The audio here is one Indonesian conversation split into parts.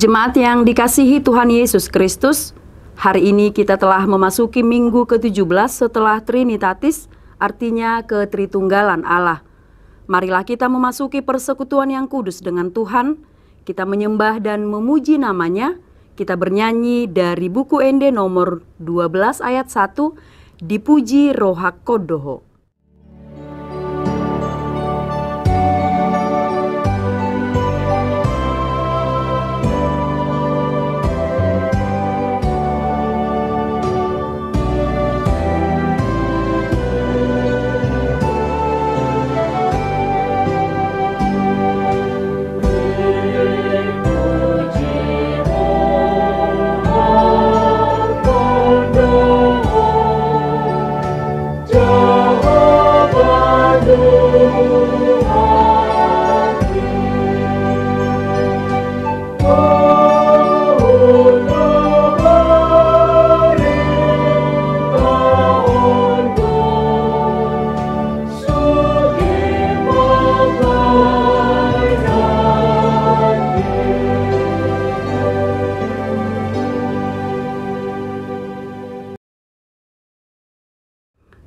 Jemaat yang dikasihi Tuhan Yesus Kristus, hari ini kita telah memasuki minggu ke-17 setelah Trinitatis, artinya ketritunggalan Allah. Marilah kita memasuki persekutuan yang kudus dengan Tuhan, kita menyembah dan memuji namanya, kita bernyanyi dari buku Ende nomor 12 ayat 1, Dipuji Roh HaKodoho.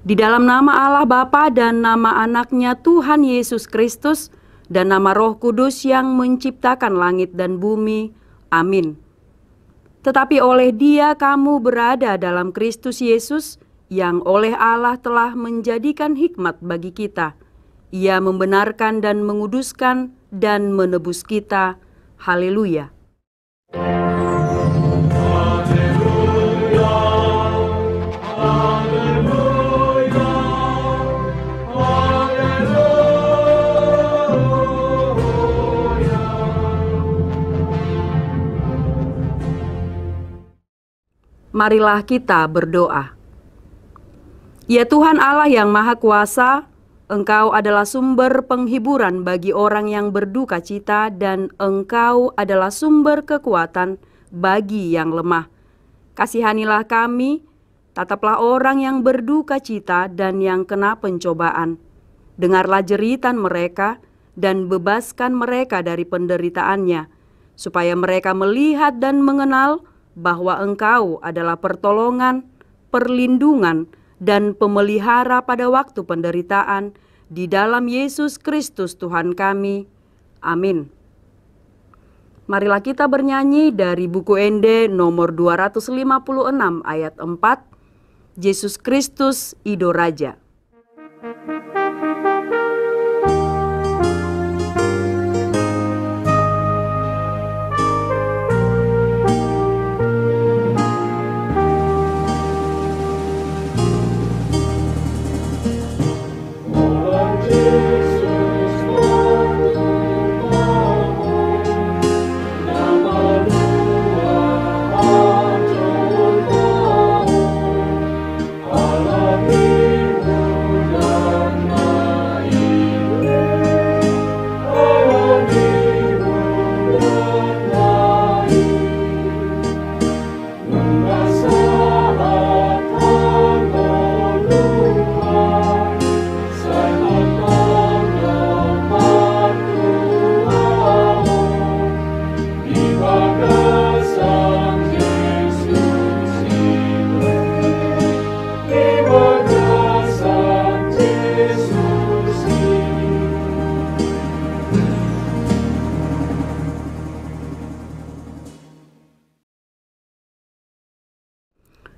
Di dalam nama Allah Bapa dan nama anaknya Tuhan Yesus Kristus dan nama Roh Kudus yang menciptakan langit dan bumi. Amin. Tetapi oleh Dia kamu berada dalam Kristus Yesus yang oleh Allah telah menjadikan hikmat bagi kita. Ia membenarkan dan menguduskan dan menebus kita. Haleluya. Marilah kita berdoa. Ya Tuhan Allah yang Maha Kuasa, Engkau adalah sumber penghiburan bagi orang yang berduka cita dan Engkau adalah sumber kekuatan bagi yang lemah. Kasihanilah kami, tataplah orang yang berduka cita dan yang kena pencobaan. Dengarlah jeritan mereka dan bebaskan mereka dari penderitaannya, supaya mereka melihat dan mengenal bahwa Engkau adalah pertolongan, perlindungan, dan pemelihara pada waktu penderitaan di dalam Yesus Kristus Tuhan kami. Amin. Marilah kita bernyanyi dari buku Ende nomor 256 ayat 4, Yesus Kristus Ido Raja.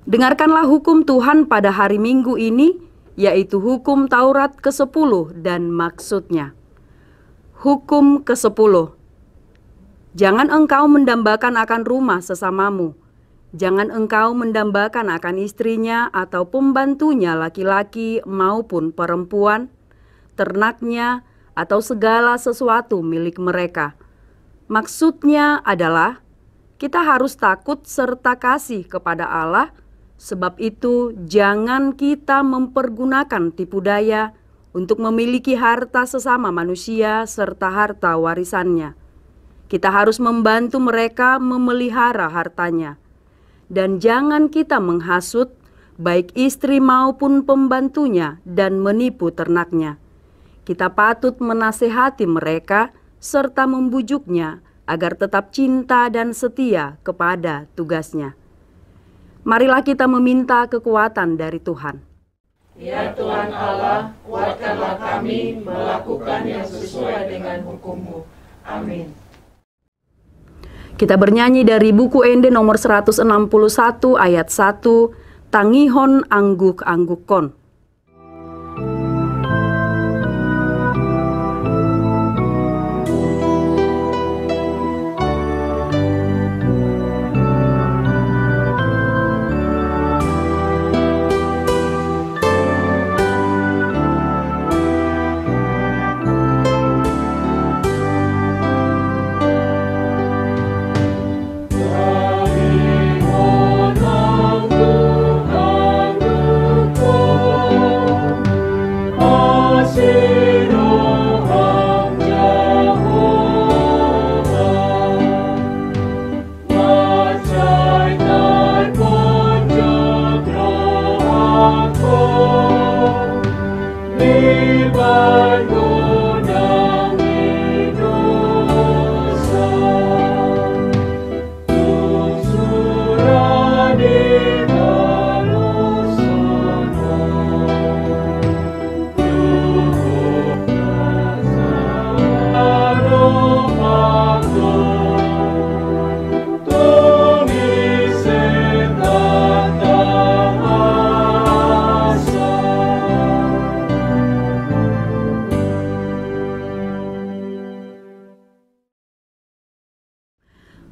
Dengarkanlah hukum Tuhan pada hari Minggu ini, yaitu hukum Taurat ke-10 dan maksudnya. Hukum ke-10. Jangan engkau mendambakan akan rumah sesamamu. Jangan engkau mendambakan akan istrinya atau pembantunya laki-laki maupun perempuan, ternaknya atau segala sesuatu milik mereka. Maksudnya adalah kita harus takut serta kasih kepada Allah. Sebab itu, jangan kita mempergunakan tipu daya untuk memiliki harta sesama manusia serta harta warisannya. Kita harus membantu mereka memelihara hartanya. Dan jangan kita menghasut baik istri maupun pembantunya dan menipu ternaknya. Kita patut menasehati mereka serta membujuknya agar tetap cinta dan setia kepada tugasnya. Marilah kita meminta kekuatan dari Tuhan. Ya Tuhan Allah, kuatkanlah kami melakukan yang sesuai dengan hukum-Mu. Amin. Kita bernyanyi dari buku Ende nomor 161 ayat 1, Tangihon Angguk Anggukon.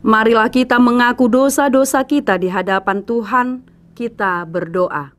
Marilah kita mengaku dosa-dosa kita di hadapan Tuhan, kita berdoa.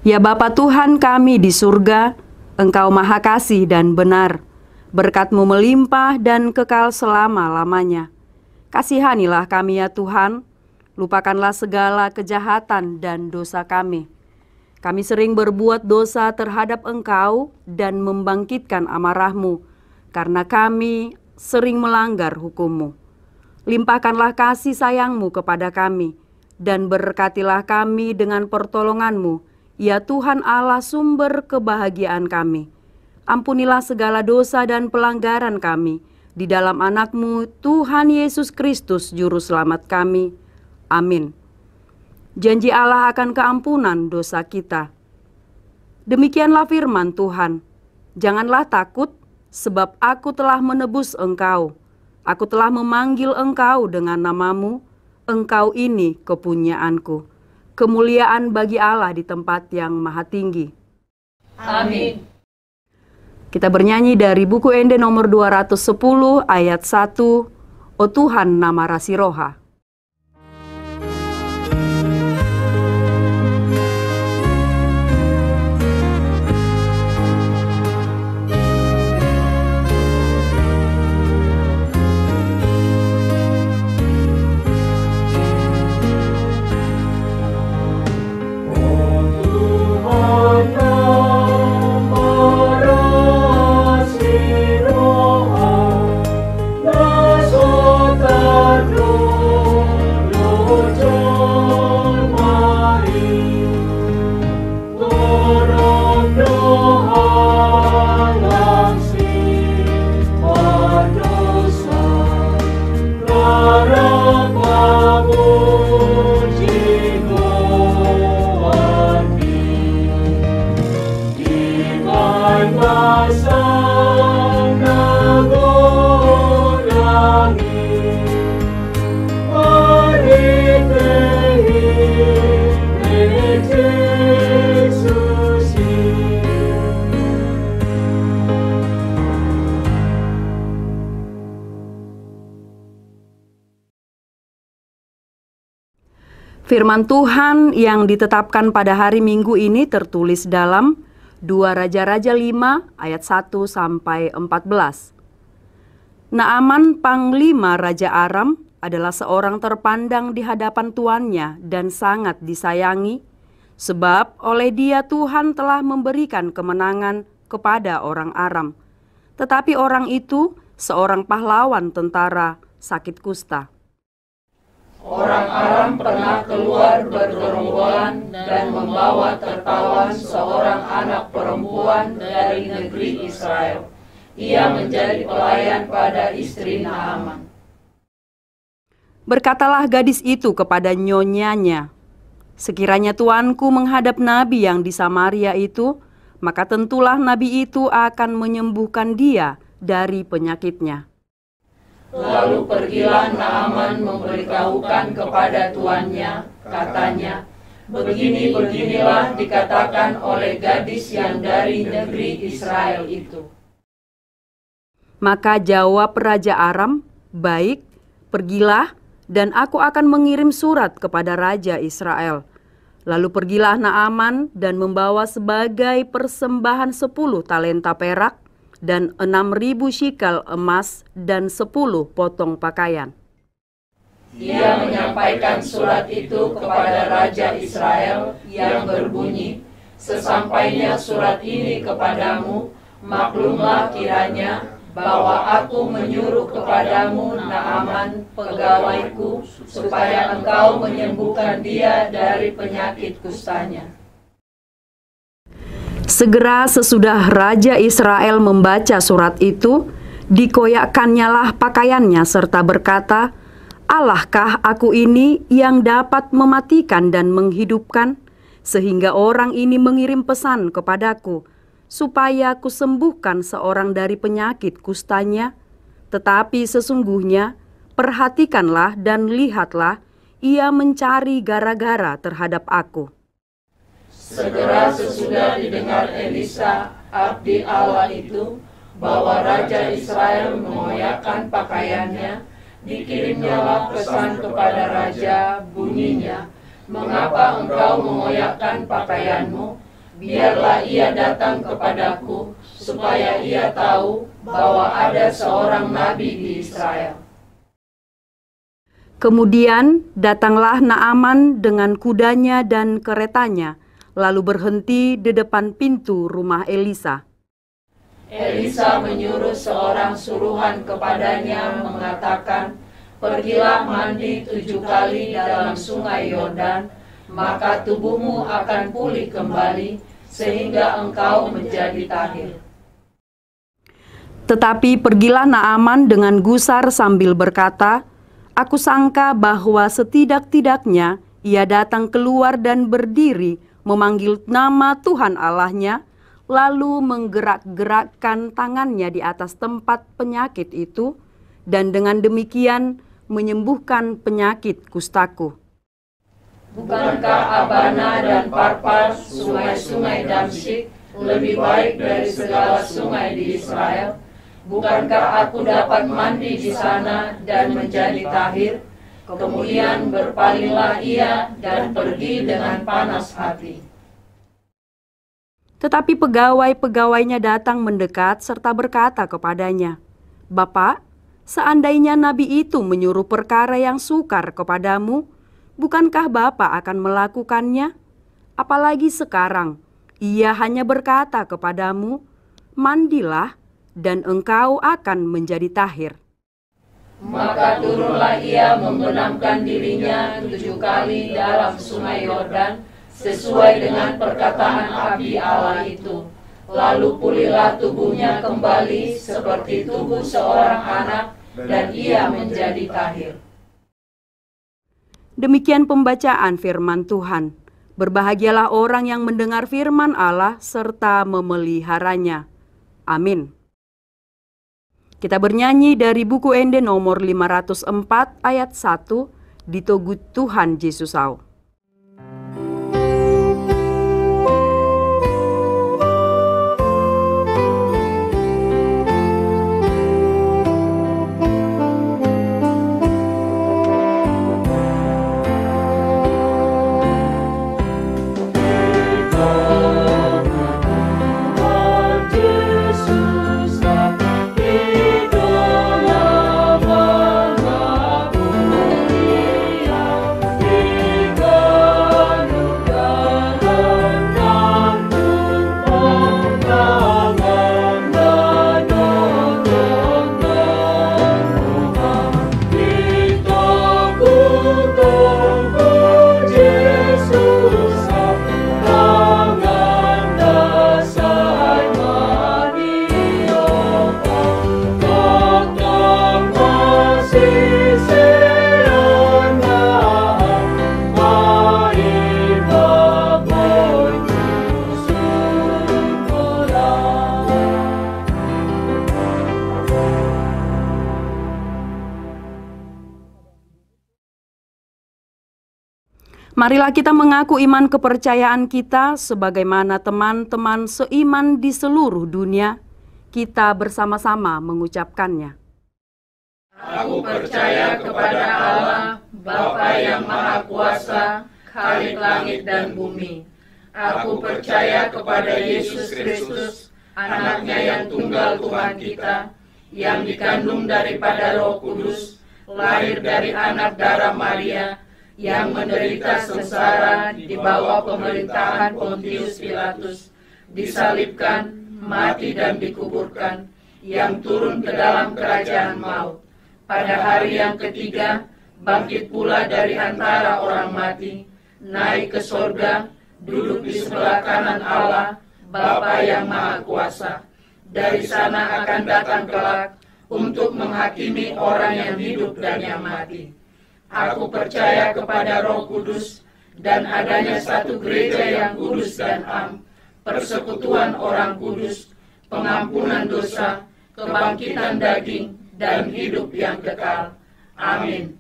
Ya Bapa Tuhan kami di surga, Engkau Maha Kasih dan benar, berkat-Mu melimpah dan kekal selama-lamanya. Kasihanilah kami ya Tuhan, lupakanlah segala kejahatan dan dosa kami. Kami sering berbuat dosa terhadap Engkau dan membangkitkan amarah-Mu, karena kami sering melanggar hukum-Mu. Limpahkanlah kasih sayang-Mu kepada kami, dan berkatilah kami dengan pertolongan-Mu, ya Tuhan Allah sumber kebahagiaan kami. Ampunilah segala dosa dan pelanggaran kami di dalam anak-Mu Tuhan Yesus Kristus Juru Selamat kami. Amin. Janji Allah akan keampunan dosa kita. Demikianlah firman Tuhan. Janganlah takut, sebab aku telah menebus engkau. Aku telah memanggil engkau dengan namamu. Engkau ini kepunyaanku. Kemuliaan bagi Allah di tempat yang maha tinggi. Amin. Kita bernyanyi dari buku Ende nomor 210 ayat 1, O Tuhan nama Rasiroha. Firman Tuhan yang ditetapkan pada hari Minggu ini tertulis dalam 2 Raja-Raja 5 ayat 1 sampai 14. Naaman panglima Raja Aram adalah seorang terpandang di hadapan tuannya dan sangat disayangi, sebab oleh dia Tuhan telah memberikan kemenangan kepada orang Aram. Tetapi orang itu seorang pahlawan tentara sakit kusta. Orang Aram pernah keluar bergerombolan dan membawa tertawan seorang anak perempuan dari negeri Israel. Ia menjadi pelayan pada istri Naaman. Berkatalah gadis itu kepada nyonyanya, "Sekiranya tuanku menghadap nabi yang di Samaria itu, maka tentulah nabi itu akan menyembuhkan dia dari penyakitnya." Lalu pergilah Naaman memberitahukan kepada tuannya, katanya, "Begini-beginilah dikatakan oleh gadis yang dari negeri Israel itu." Maka jawab Raja Aram, "Baik, pergilah, dan aku akan mengirim surat kepada Raja Israel." Lalu pergilah Naaman dan membawa sebagai persembahan 10 talenta perak dan 6.000 shikel emas dan 10 potong pakaian. Ia menyampaikan surat itu kepada Raja Israel yang berbunyi, "Sesampainya surat ini kepadamu, maklumlah kiranya bahwa aku menyuruh kepadamu Naaman, pegawaiku, supaya engkau menyembuhkan dia dari penyakit kustanya." Segera sesudah Raja Israel membaca surat itu, dikoyakkannyalah pakaiannya serta berkata, "Allahkah aku ini yang dapat mematikan dan menghidupkan, sehingga orang ini mengirim pesan kepadaku, supaya kusembuhkan seorang dari penyakit kustanya? Tetapi sesungguhnya, perhatikanlah dan lihatlah, ia mencari gara-gara terhadap aku." Segera sesudah didengar Elisa, abdi Allah itu, bahwa Raja Israel mengoyakkan pakaiannya, dikirimnyalah pesan kepada Raja, bunyinya, "Mengapa engkau mengoyakkan pakaianmu? Biarlah ia datang kepadaku, supaya ia tahu bahwa ada seorang nabi di Israel." Kemudian datanglah Naaman dengan kudanya dan keretanya, lalu berhenti di depan pintu rumah Elisa. Elisa menyuruh seorang suruhan kepadanya mengatakan, "Pergilah mandi 7 kali dalam sungai Yordan, maka tubuhmu akan pulih kembali, sehingga engkau menjadi tahir." Tetapi pergilah Naaman dengan gusar sambil berkata, "Aku sangka bahwa setidak-tidaknya ia datang keluar dan berdiri memanggil nama Tuhan Allahnya, lalu menggerak-gerakkan tangannya di atas tempat penyakit itu, dan dengan demikian menyembuhkan penyakit kustaku." Bukankah Abana dan Parpar, sungai-sungai Damsyik, lebih baik dari segala sungai di Israel? Bukankah aku dapat mandi di sana dan menjadi tahir? Kemudian berpalinglah ia dan pergi dengan panas hati. Tetapi pegawai-pegawainya datang mendekat serta berkata kepadanya, "Bapak, seandainya nabi itu menyuruh perkara yang sukar kepadamu, bukankah Bapak akan melakukannya? Apalagi sekarang, ia hanya berkata kepadamu, 'Mandilah, dan engkau akan menjadi tahir.'" Maka turunlah ia membenamkan dirinya 7 kali dalam sungai Yordan, sesuai dengan perkataan abdi Allah itu. Lalu pulihlah tubuhnya kembali seperti tubuh seorang anak, dan ia menjadi tahir. Demikian pembacaan firman Tuhan. Berbahagialah orang yang mendengar firman Allah serta memeliharanya. Amin. Kita bernyanyi dari buku Ende nomor 504 ayat 1, "Ditogut Tuhan Yesus Au." Marilah kita mengaku iman kepercayaan kita sebagaimana teman-teman seiman di seluruh dunia. Kita bersama-sama mengucapkannya. Aku percaya kepada Allah, Bapa yang Maha Kuasa, Khalik langit dan bumi. Aku percaya kepada Yesus Kristus, Anaknya yang tunggal Tuhan kita, yang dikandung daripada Roh Kudus, lahir dari anak darah Maria, yang menderita sengsara di bawah pemerintahan Pontius Pilatus, disalibkan, mati dan dikuburkan, yang turun ke dalam kerajaan maut. Pada hari yang ketiga, bangkit pula dari antara orang mati, naik ke sorga, duduk di sebelah kanan Allah, Bapa yang Maha Kuasa. Dari sana akan datang kelak untuk menghakimi orang yang hidup dan yang mati. Aku percaya kepada Roh Kudus dan adanya satu gereja yang kudus dan am, persekutuan orang kudus, pengampunan dosa, kebangkitan daging, dan hidup yang kekal. Amin.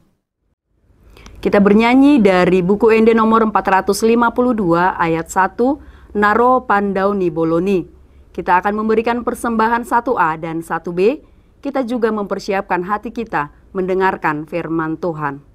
Kita bernyanyi dari buku Ende nomor 452 ayat 1, Naro Pandauni Boloni. Kita akan memberikan persembahan 1A dan 1B. Kita juga mempersiapkan hati kita mendengarkan firman Tuhan.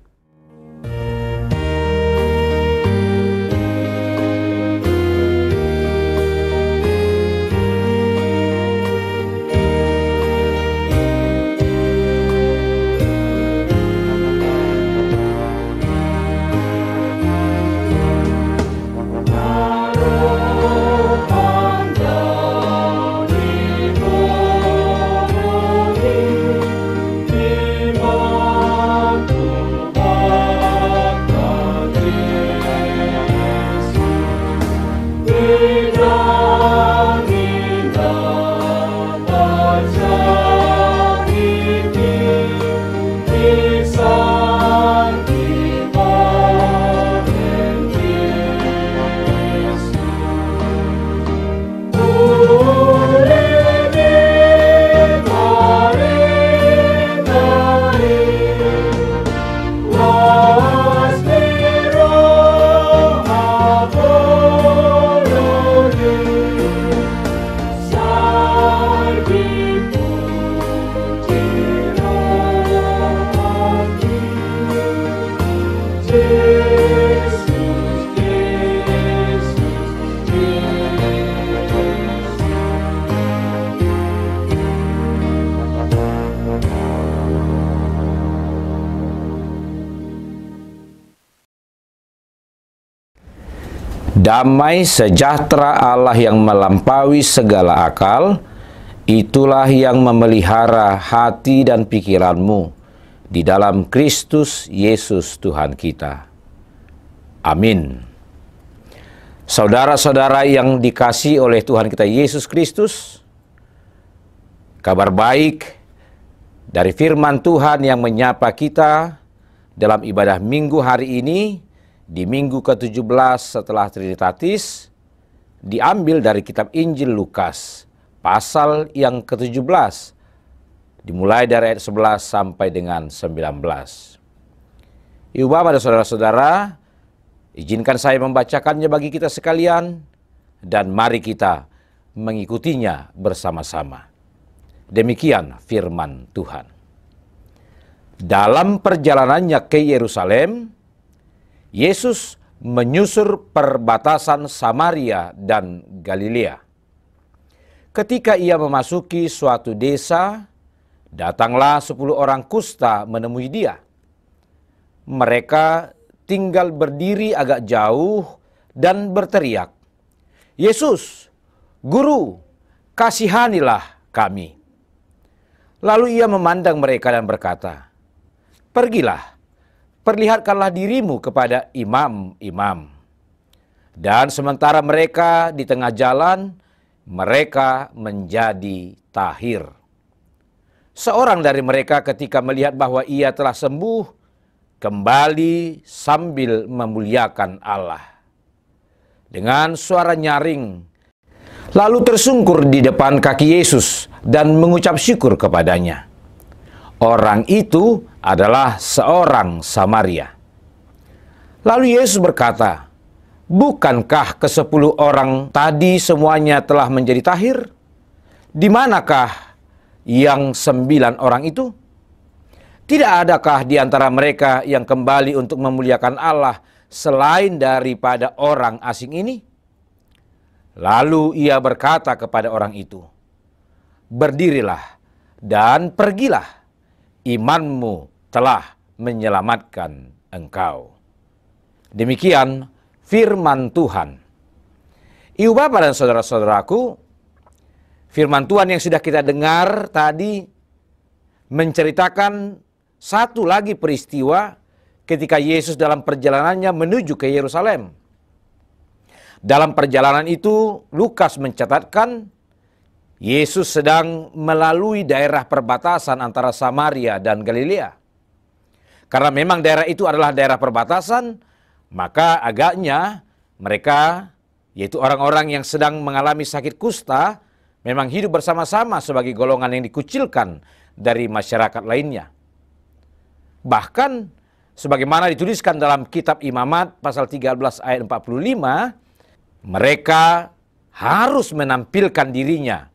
Damai sejahtera Allah yang melampaui segala akal, itulah yang memelihara hati dan pikiranmu di dalam Kristus Yesus Tuhan kita. Amin. Saudara-saudara yang dikasihi oleh Tuhan kita Yesus Kristus, kabar baik dari firman Tuhan yang menyapa kita dalam ibadah Minggu hari ini, di minggu ke-17 setelah Trinitatis, diambil dari kitab Injil Lukas, pasal yang ke-17, dimulai dari ayat 11 sampai dengan 19. Ibu bapak dan saudara-saudara, izinkan saya membacakannya bagi kita sekalian, dan mari kita mengikutinya bersama-sama. Demikian firman Tuhan. Dalam perjalanannya ke Yerusalem, Yesus menyusur perbatasan Samaria dan Galilea. Ketika ia memasuki suatu desa, datanglah 10 orang kusta menemui dia. Mereka tinggal berdiri agak jauh dan berteriak, "Yesus, Guru, kasihanilah kami." Lalu ia memandang mereka dan berkata, "Pergilah, perlihatkanlah dirimu kepada imam-imam." Dan sementara mereka di tengah jalan, mereka menjadi tahir. Seorang dari mereka ketika melihat bahwa ia telah sembuh, kembali sambil memuliakan Allah. Dengan suara nyaring, lalu tersungkur di depan kaki Yesus dan mengucap syukur kepadanya. Orang itu adalah seorang Samaria. Lalu Yesus berkata, "Bukankah ke-10 orang tadi semuanya telah menjadi tahir? Di manakah yang 9 orang itu? Tidak adakah di antara mereka yang kembali untuk memuliakan Allah selain daripada orang asing ini?" Lalu ia berkata kepada orang itu, "Berdirilah dan pergilah, imanmu telah menyelamatkan engkau." Demikian firman Tuhan. Ibu bapak dan saudara-saudaraku, firman Tuhan yang sudah kita dengar tadi menceritakan satu lagi peristiwa ketika Yesus dalam perjalanannya menuju ke Yerusalem. Dalam perjalanan itu, Lukas mencatatkan Yesus sedang melalui daerah perbatasan antara Samaria dan Galilea. Karena memang daerah itu adalah daerah perbatasan, maka agaknya mereka, yaitu orang-orang yang sedang mengalami sakit kusta, memang hidup bersama-sama sebagai golongan yang dikucilkan dari masyarakat lainnya. Bahkan sebagaimana dituliskan dalam kitab Imamat pasal 13 ayat 45, mereka harus menampilkan dirinya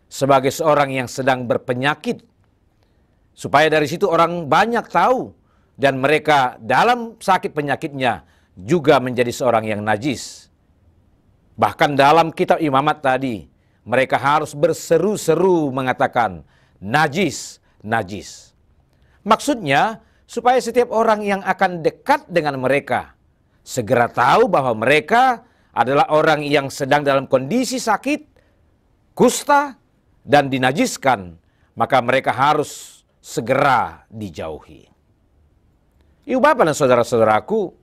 sebagai seorang yang sedang berpenyakit, supaya dari situ orang banyak tahu dan mereka dalam sakit penyakitnya juga menjadi seorang yang najis. Bahkan dalam kitab Imamat tadi, mereka harus berseru-seru mengatakan, "Najis, najis." Maksudnya, supaya setiap orang yang akan dekat dengan mereka segera tahu bahwa mereka adalah orang yang sedang dalam kondisi sakit, kusta, dan dinajiskan, maka mereka harus segera dijauhi. Ibu bapak dan saudara-saudaraku,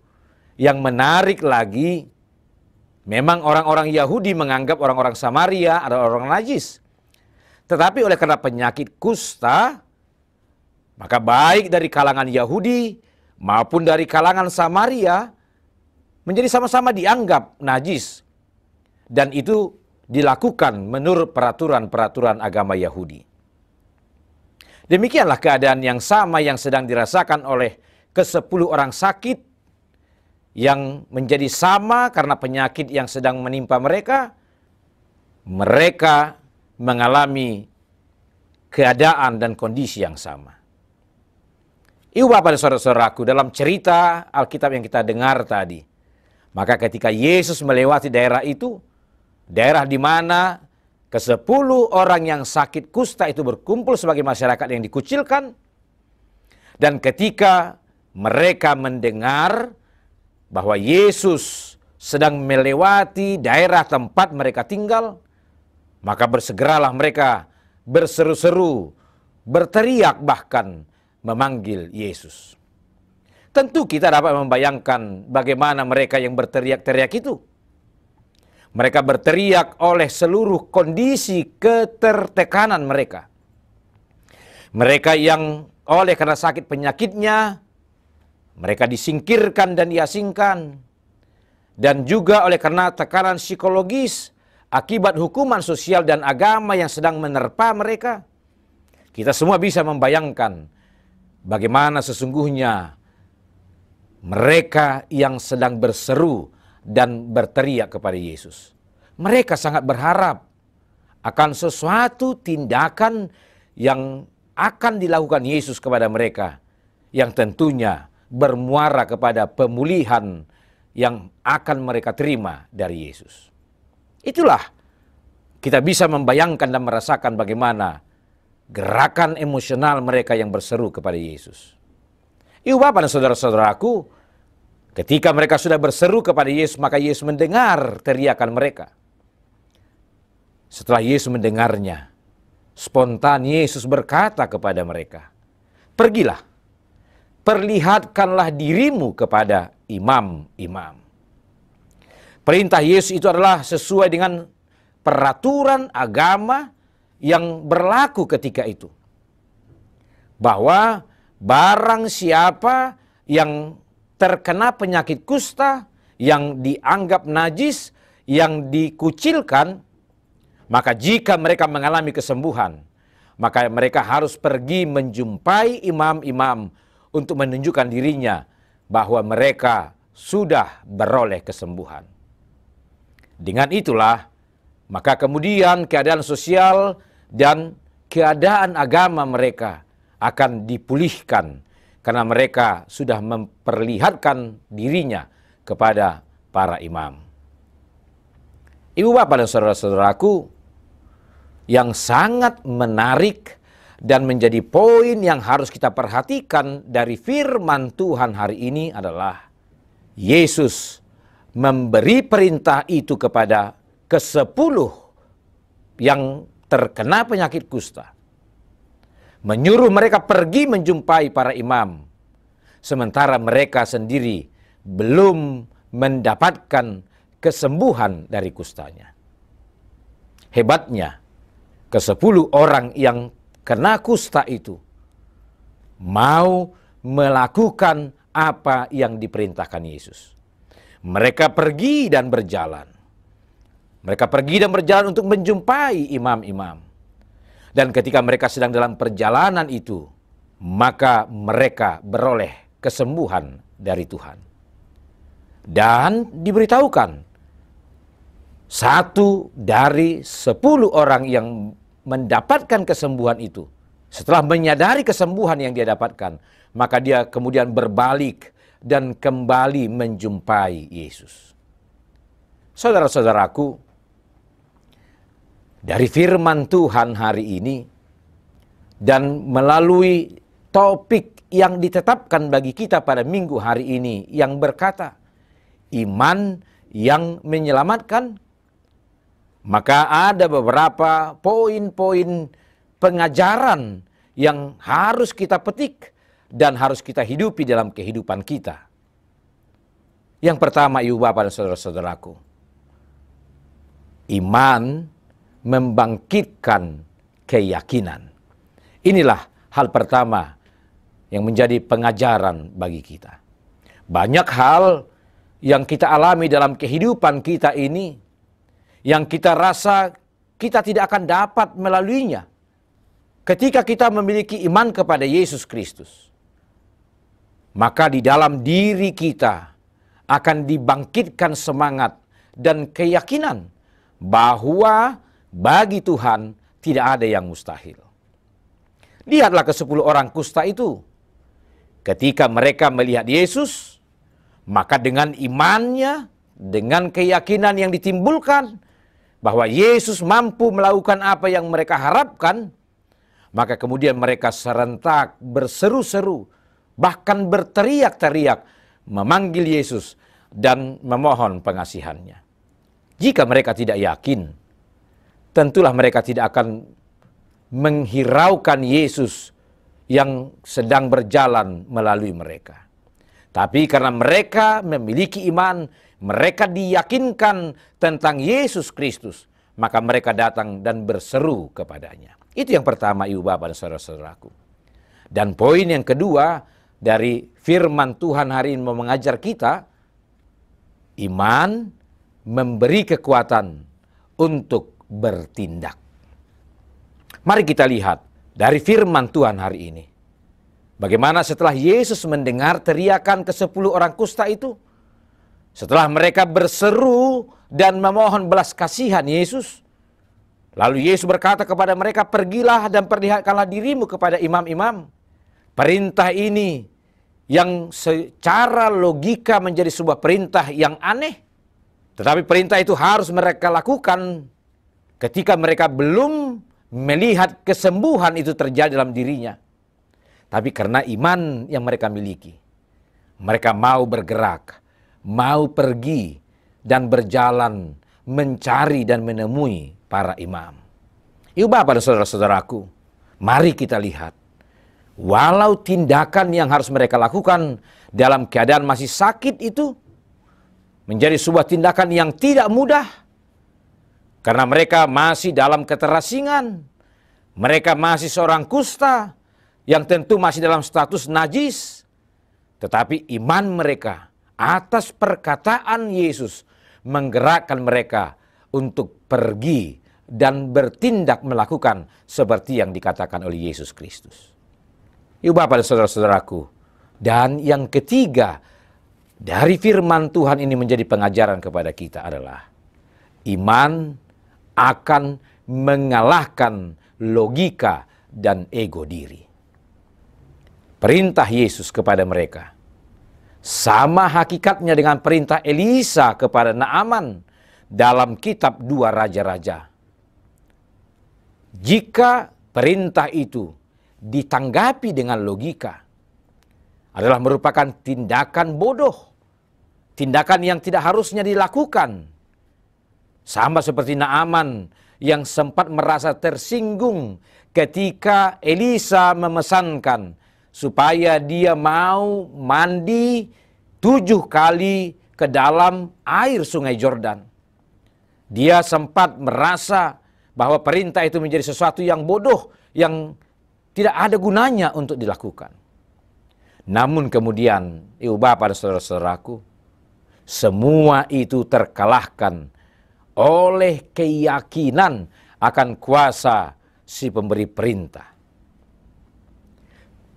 yang menarik lagi, memang orang-orang Yahudi menganggap orang-orang Samaria adalah orang najis. Tetapi oleh karena penyakit kusta, maka baik dari kalangan Yahudi maupun dari kalangan Samaria menjadi sama-sama dianggap najis. Dan itu dilakukan menurut peraturan-peraturan agama Yahudi. Demikianlah keadaan yang sama yang sedang dirasakan oleh ke-10 orang sakit, yang menjadi sama karena penyakit yang sedang menimpa mereka. Mereka mengalami keadaan dan kondisi yang sama. Ibu bapak dan saudara-saudaraku, dalam cerita Alkitab yang kita dengar tadi, maka ketika Yesus melewati daerah itu, daerah di mana ke-10 orang yang sakit kusta itu berkumpul sebagai masyarakat yang dikucilkan, dan ketika mereka mendengar bahwa Yesus sedang melewati daerah tempat mereka tinggal, maka bersegeralah mereka berseru-seru, berteriak, bahkan memanggil Yesus. Tentu kita dapat membayangkan bagaimana mereka yang berteriak-teriak itu. Mereka berteriak oleh seluruh kondisi ketertekanan mereka. Mereka yang oleh karena sakit penyakitnya, mereka disingkirkan dan diasingkan. Dan juga oleh karena tekanan psikologis akibat hukuman sosial dan agama yang sedang menerpa mereka. Kita semua bisa membayangkan bagaimana sesungguhnya mereka yang sedang berseru dan berteriak kepada Yesus. Mereka sangat berharap akan sesuatu tindakan yang akan dilakukan Yesus kepada mereka, yang tentunya bermuara kepada pemulihan yang akan mereka terima dari Yesus. Itulah kita bisa membayangkan dan merasakan bagaimana gerakan emosional mereka yang berseru kepada Yesus. Ibu bapak dan saudara-saudaraku, ketika mereka sudah berseru kepada Yesus, maka Yesus mendengar teriakan mereka. Setelah Yesus mendengarnya, spontan Yesus berkata kepada mereka, "Pergilah, perlihatkanlah dirimu kepada imam-imam." Perintah Yesus itu adalah sesuai dengan peraturan agama yang berlaku ketika itu. Bahwa barang siapa yang terkena penyakit kusta, yang dianggap najis, yang dikucilkan, maka jika mereka mengalami kesembuhan, maka mereka harus pergi menjumpai imam-imam untuk menunjukkan dirinya bahwa mereka sudah beroleh kesembuhan. Dengan itulah, maka kemudian keadaan sosial dan keadaan agama mereka akan dipulihkan karena mereka sudah memperlihatkan dirinya kepada para imam. Ibu bapak dan saudara-saudaraku, yang sangat menarik dan menjadi poin yang harus kita perhatikan dari firman Tuhan hari ini adalah Yesus memberi perintah itu kepada ke-10 yang terkena penyakit kusta. Menyuruh mereka pergi menjumpai para imam, sementara mereka sendiri belum mendapatkan kesembuhan dari kustanya. Hebatnya, ke-10 orang yang kena kusta itu mau melakukan apa yang diperintahkan Yesus. Mereka pergi dan berjalan. Mereka pergi dan berjalan untuk menjumpai imam-imam. Dan ketika mereka sedang dalam perjalanan itu, maka mereka beroleh kesembuhan dari Tuhan. Dan diberitahukan, 1 dari 10 orang yang mendapatkan kesembuhan itu, setelah menyadari kesembuhan yang dia dapatkan, maka dia kemudian berbalik dan kembali menjumpai Yesus. Saudara-saudaraku, dari firman Tuhan hari ini dan melalui topik yang ditetapkan bagi kita pada minggu hari ini yang berkata, iman yang menyelamatkan, maka ada beberapa poin-poin pengajaran yang harus kita petik dan harus kita hidupi dalam kehidupan kita. Yang pertama, ibu bapak dan saudara-saudaraku, iman membangkitkan keyakinan. Inilah hal pertama yang menjadi pengajaran bagi kita. Banyak hal yang kita alami dalam kehidupan kita ini, yang kita rasa kita tidak akan dapat melaluinya ketika kita memiliki iman kepada Yesus Kristus. Maka di dalam diri kita akan dibangkitkan semangat dan keyakinan bahwa bagi Tuhan tidak ada yang mustahil. Lihatlah ke-10 orang kusta itu. Ketika mereka melihat Yesus, maka dengan imannya, dengan keyakinan yang ditimbulkan bahwa Yesus mampu melakukan apa yang mereka harapkan, maka kemudian mereka serentak berseru-seru, bahkan berteriak-teriak memanggil Yesus dan memohon pengasihannya. Jika mereka tidak yakin, tentulah mereka tidak akan menghiraukan Yesus yang sedang berjalan melalui mereka. Tapi karena mereka memiliki iman, mereka diyakinkan tentang Yesus Kristus, maka mereka datang dan berseru kepadanya. Itu yang pertama, ibu bapak dan saudara-saudaraku. Dan poin yang kedua dari firman Tuhan hari ini mau mengajar kita, iman memberi kekuatan untuk bertindak. Mari kita lihat dari firman Tuhan hari ini, bagaimana setelah Yesus mendengar teriakan ke-10 orang kusta itu, setelah mereka berseru dan memohon belas kasihan Yesus, lalu Yesus berkata kepada mereka, pergilah dan perlihatkanlah dirimu kepada imam-imam. Perintah ini yang secara logika menjadi sebuah perintah yang aneh, tetapi perintah itu harus mereka lakukan ketika mereka belum melihat kesembuhan itu terjadi dalam dirinya. Tapi karena iman yang mereka miliki, mereka mau bergerak, mau pergi dan berjalan mencari dan menemui para imam. Ibu bapak dan saudara-saudaraku, mari kita lihat. Walau tindakan yang harus mereka lakukan dalam keadaan masih sakit itu menjadi sebuah tindakan yang tidak mudah. Karena mereka masih dalam keterasingan. Mereka masih seorang kusta yang tentu masih dalam status najis. Tetapi iman mereka atas perkataan Yesus menggerakkan mereka untuk pergi dan bertindak melakukan seperti yang dikatakan oleh Yesus Kristus. Ibu bapak dan saudara-saudaraku. Dan yang ketiga, dari firman Tuhan ini menjadi pengajaran kepada kita adalah iman akan mengalahkan logika dan ego diri. Perintah Yesus kepada mereka sama hakikatnya dengan perintah Elisa kepada Naaman dalam kitab 2 Raja-Raja. Jika perintah itu ditanggapi dengan logika, adalah merupakan tindakan bodoh, tindakan yang tidak harusnya dilakukan. Sama seperti Naaman yang sempat merasa tersinggung ketika Elisa memesankan supaya dia mau mandi 7 kali ke dalam air sungai Yordan. Dia sempat merasa bahwa perintah itu menjadi sesuatu yang bodoh, yang tidak ada gunanya untuk dilakukan. Namun kemudian, ibu bapak dan saudara-saudaraku, semua itu terkalahkan oleh keyakinan akan kuasa si pemberi perintah.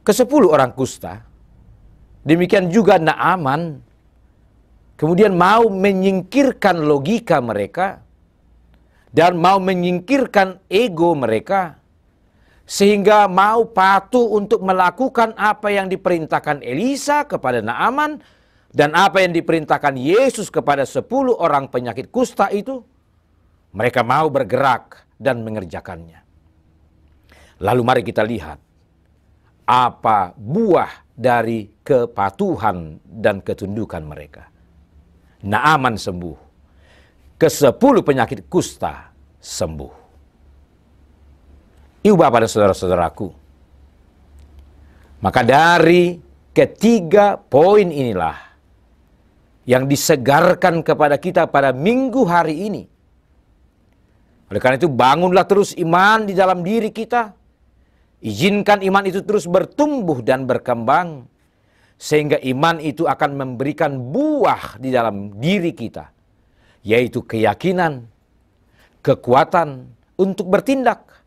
Ke-10 orang kusta, demikian juga Naaman, kemudian mau menyingkirkan logika mereka dan mau menyingkirkan ego mereka, sehingga mau patuh untuk melakukan apa yang diperintahkan Elisa kepada Naaman dan apa yang diperintahkan Yesus kepada 10 orang penyakit kusta itu. Mereka mau bergerak dan mengerjakannya. Lalu mari kita lihat apa buah dari kepatuhan dan ketundukan mereka. Naaman sembuh. Ke-10 penyakit kusta sembuh. Ibu bapak dan saudara-saudaraku, maka dari ketiga poin inilah yang disegarkan kepada kita pada minggu hari ini. Oleh karena itu bangunlah terus iman di dalam diri kita. Izinkan iman itu terus bertumbuh dan berkembang, sehingga iman itu akan memberikan buah di dalam diri kita, yaitu keyakinan, kekuatan untuk bertindak,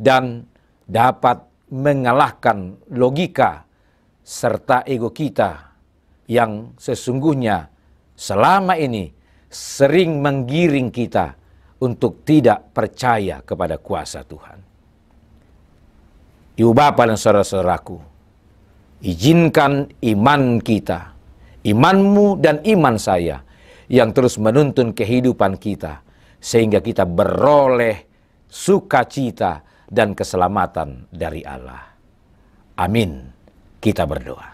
dan dapat mengalahkan logika serta ego kita yang sesungguhnya selama ini sering menggiring kita untuk tidak percaya kepada kuasa Tuhan. Ibu bapak dan saudara-saudaraku, izinkan iman kita, imanmu dan iman saya yang terus menuntun kehidupan kita, sehingga kita beroleh sukacita dan keselamatan dari Allah. Amin. Kita berdoa.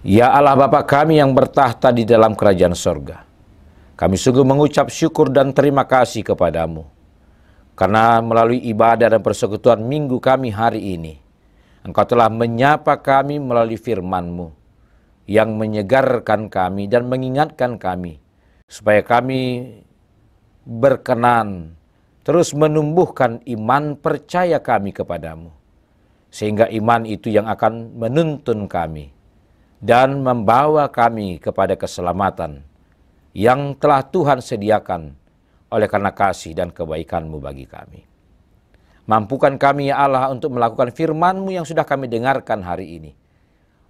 Ya Allah Bapa kami yang bertahta di dalam kerajaan sorga, kami sungguh mengucap syukur dan terima kasih kepadamu, karena melalui ibadah dan persekutuan minggu kami hari ini, Engkau telah menyapa kami melalui firman-Mu, yang menyegarkan kami dan mengingatkan kami, supaya kami berkenan terus menumbuhkan iman percaya kami kepadamu. Sehingga iman itu yang akan menuntun kami dan membawa kami kepada keselamatan yang telah Tuhan sediakan oleh karena kasih dan kebaikan-Mu bagi kami. Mampukan kami ya Allah untuk melakukan firman-Mu yang sudah kami dengarkan hari ini,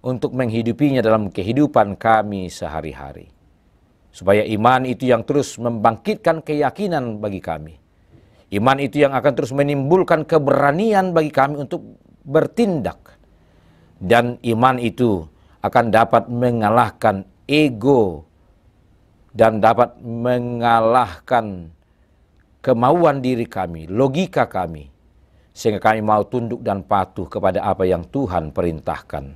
untuk menghidupinya dalam kehidupan kami sehari-hari. Supaya iman itu yang terus membangkitkan keyakinan bagi kami. Iman itu yang akan terus menimbulkan keberanian bagi kami untuk bertindak. Dan iman itu akan dapat mengalahkan ego dan dapat mengalahkan kemauan diri kami, logika kami, sehingga kami mau tunduk dan patuh kepada apa yang Tuhan perintahkan.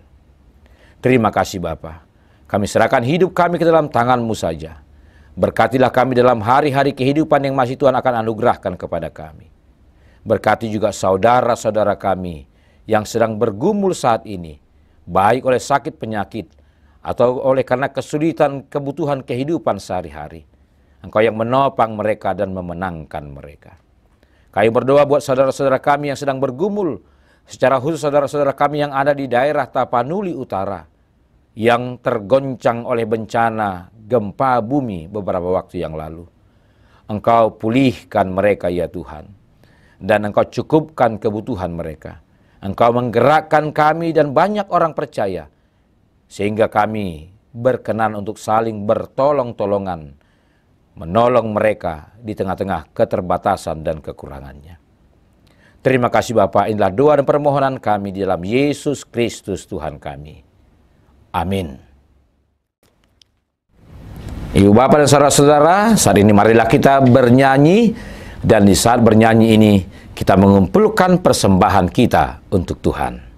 Terima kasih Bapa. Kami serahkan hidup kami ke dalam tangan-Mu saja. Berkatilah kami dalam hari-hari kehidupan yang masih Tuhan akan anugerahkan kepada kami. Berkati juga saudara-saudara kami yang sedang bergumul saat ini, baik oleh sakit penyakit atau oleh karena kesulitan kebutuhan kehidupan sehari-hari. Engkau yang menopang mereka dan memenangkan mereka. Kami berdoa buat saudara-saudara kami yang sedang bergumul, secara khusus saudara-saudara kami yang ada di daerah Tapanuli Utara, yang tergoncang oleh bencana gempa bumi beberapa waktu yang lalu. Engkau pulihkan mereka ya Tuhan, dan Engkau cukupkan kebutuhan mereka. Engkau menggerakkan kami dan banyak orang percaya sehingga kami berkenan untuk saling bertolong-tolongan, menolong mereka di tengah-tengah keterbatasan dan kekurangannya. Terima kasih Bapa, inilah doa dan permohonan kami di dalam Yesus Kristus Tuhan kami. Amin. Ibu bapak dan saudara-saudara, saat ini marilah kita bernyanyi, dan di saat bernyanyi ini kita mengumpulkan persembahan kita untuk Tuhan.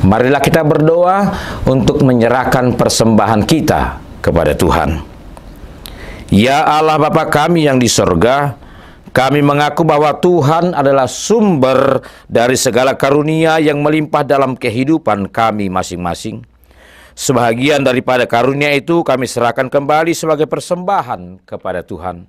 Marilah kita berdoa untuk menyerahkan persembahan kita kepada Tuhan. Ya Allah Bapa kami yang di sorga, kami mengaku bahwa Tuhan adalah sumber dari segala karunia yang melimpah dalam kehidupan kami masing-masing. Sebahagian daripada karunia itu kami serahkan kembali sebagai persembahan kepada Tuhan.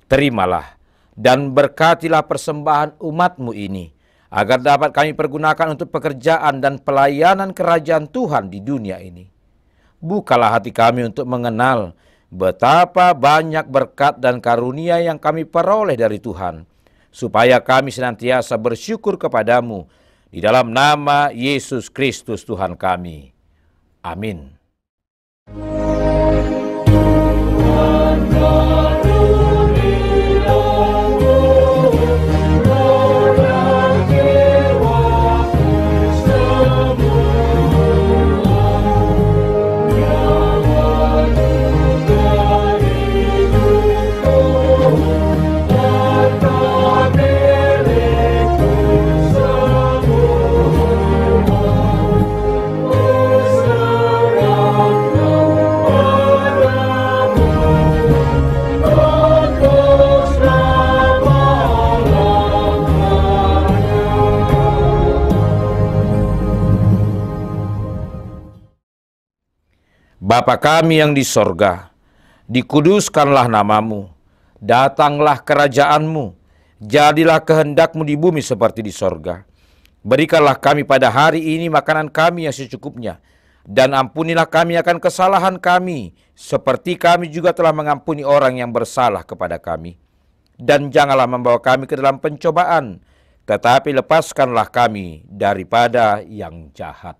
Terimalah dan berkatilah persembahan umat-Mu ini, agar dapat kami pergunakan untuk pekerjaan dan pelayanan kerajaan Tuhan di dunia ini. Bukalah hati kami untuk mengenal betapa banyak berkat dan karunia yang kami peroleh dari Tuhan, supaya kami senantiasa bersyukur kepadamu di dalam nama Yesus Kristus Tuhan kami. Amin. Bapa kami yang di sorga, dikuduskanlah namamu, datanglah kerajaanmu, jadilah kehendak-Mu di bumi seperti di sorga. Berikanlah kami pada hari ini makanan kami yang secukupnya, dan ampunilah kami akan kesalahan kami, seperti kami juga telah mengampuni orang yang bersalah kepada kami. Dan janganlah membawa kami ke dalam pencobaan, tetapi lepaskanlah kami daripada yang jahat.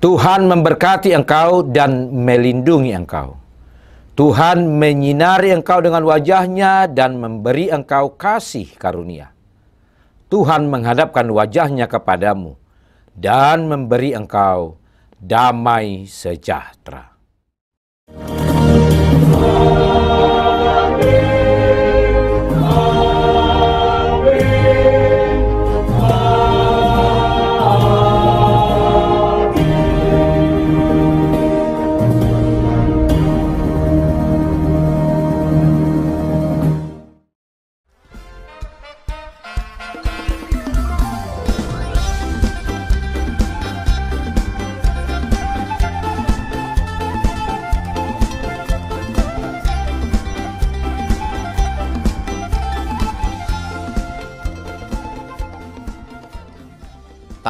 Tuhan memberkati engkau dan melindungi engkau. Tuhan menyinari engkau dengan wajah-Nya dan memberi engkau kasih karunia. Tuhan menghadapkan wajah-Nya kepadamu dan memberi engkau damai sejahtera. Amin. Amin.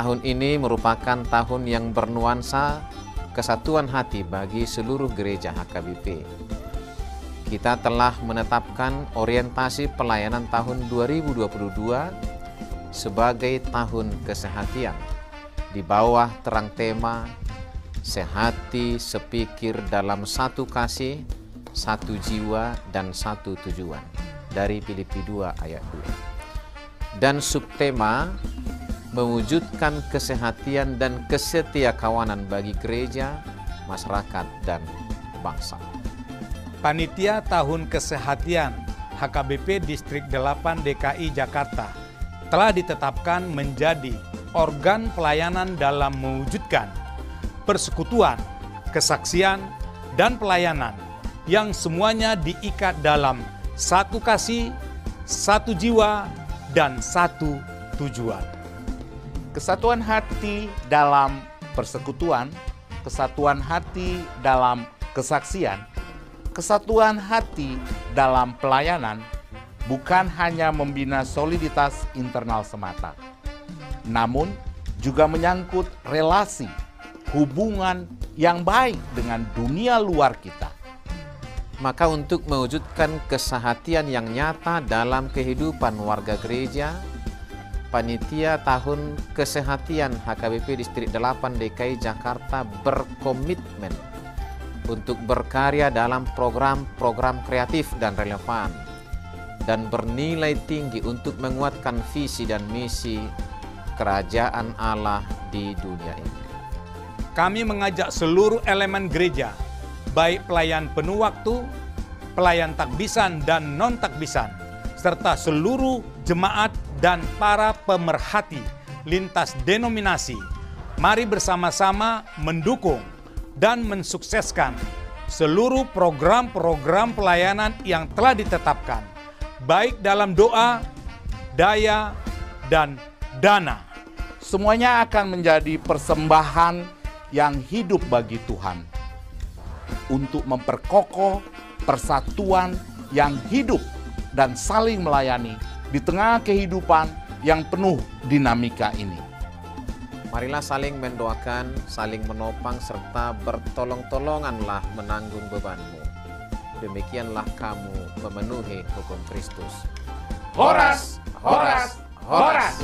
tahun ini merupakan tahun yang bernuansa kesatuan hati bagi seluruh gereja HKBP. Kita telah menetapkan orientasi pelayanan tahun 2022 sebagai tahun kesehatian di bawah terang tema sehati sepikir dalam satu kasih, satu jiwa, dan satu tujuan dari Filipi 2 ayat 2. Dan subtema mewujudkan kesehatian dan kesetiakawanan bagi gereja, masyarakat, dan bangsa. Panitia Tahun Kesehatian HKBP Distrik 8 DKI Jakarta telah ditetapkan menjadi organ pelayanan dalam mewujudkan persekutuan, kesaksian, dan pelayanan yang semuanya diikat dalam satu kasih, satu jiwa, dan satu tujuan. Kesatuan hati dalam persekutuan, kesatuan hati dalam kesaksian, kesatuan hati dalam pelayanan bukan hanya membina soliditas internal semata, namun juga menyangkut relasi, hubungan yang baik dengan dunia luar kita. Maka untuk mewujudkan kesehatian yang nyata dalam kehidupan warga gereja, Panitia Tahun Kesehatian HKBP Distrik 8 DKI Jakarta berkomitmen untuk berkarya dalam program-program kreatif dan relevan dan bernilai tinggi untuk menguatkan visi dan misi kerajaan Allah di dunia ini. Kami mengajak seluruh elemen gereja, baik pelayan penuh waktu, pelayan takbisan dan non-takbisan, serta seluruh jemaat dan para pemerhati lintas denominasi, mari bersama-sama mendukung dan mensukseskan seluruh program-program pelayanan yang telah ditetapkan, baik dalam doa, daya, dan dana. Semuanya akan menjadi persembahan yang hidup bagi Tuhan untuk memperkokoh persatuan yang hidup dan saling melayani di tengah kehidupan yang penuh dinamika ini. Marilah saling mendoakan, saling menopang, serta bertolong-tolonganlah menanggung bebanmu. Demikianlah kamu memenuhi hukum Kristus. Horas, horas, horas!